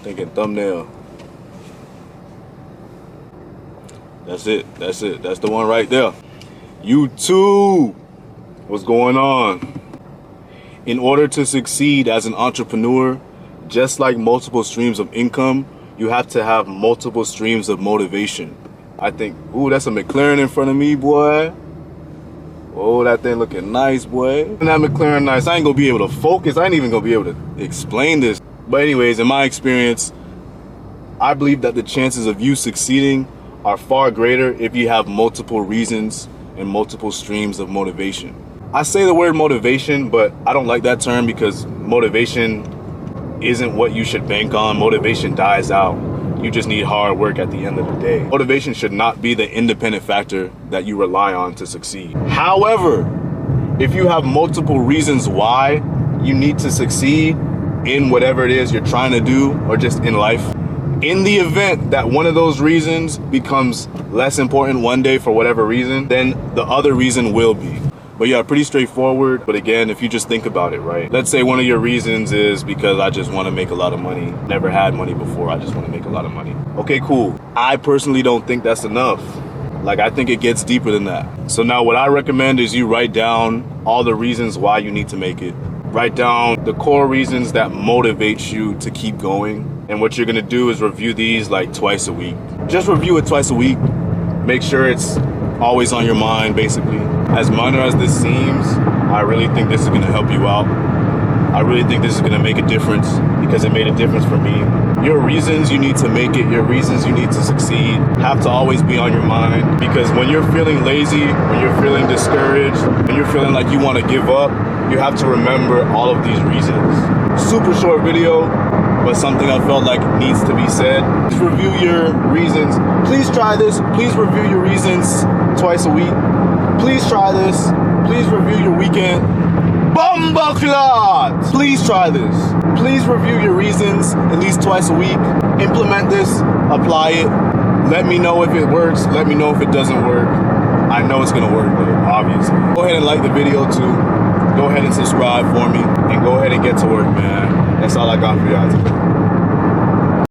Thinking thumbnail. That's it. That's it. That's the one right there. YouTube. What's going on? In order to succeed as an entrepreneur, just like multiple streams of income, you have to have multiple streams of motivation. I think, ooh, that's a McLaren in front of me, boy. Oh, that thing looking nice, boy. And that McLaren nice. I ain't gonna be able to focus. I ain't even gonna be able to explain this. But anyways, in my experience, I believe that the chances of you succeeding are far greater if you have multiple reasons and multiple streams of motivation. I say the word motivation, but I don't like that term because motivation isn't what you should bank on. Motivation dies out. You just need hard work at the end of the day. Motivation should not be the independent factor that you rely on to succeed. However, if you have multiple reasons why you need to succeed in whatever it is you're trying to do or just in life, in the event that one of those reasons becomes less important one day for whatever reason, then the other reason will be. But yeah, pretty straightforward. But again, if you just think about it, right? Let's say one of your reasons is because I just want to make a lot of money. Never had money before. I just want to make a lot of money. Okay, cool. I personally don't think that's enough. Like, I think it gets deeper than that. So now what I recommend is you write down all the reasons why you need to make it. Write down the core reasons that motivate you to keep going. And what you're gonna do is review these like twice a week. Just review it twice a week. Make sure it's always on your mind, basically. As minor as this seems, I really think this is gonna help you out. I really think this is gonna make a difference because it made a difference for me. Your reasons you need to make it, your reasons you need to succeed have to always be on your mind, because when you're feeling lazy, when you're feeling discouraged, when you're feeling like you wanna give up, you have to remember all of these reasons. Super short video, but something I felt like needs to be said. Just review your reasons. Please try this. Please review your reasons twice a week. Please try this. Please review your weekend. Bombaclat! Please try this. Please review your reasons at least twice a week. Implement this. Apply it. Let me know if it works. Let me know if it doesn't work. I know it's gonna work, though, obviously. Go ahead and like the video too. Go ahead and subscribe for me. And go ahead and get to work, man. That's all I got for y'all today.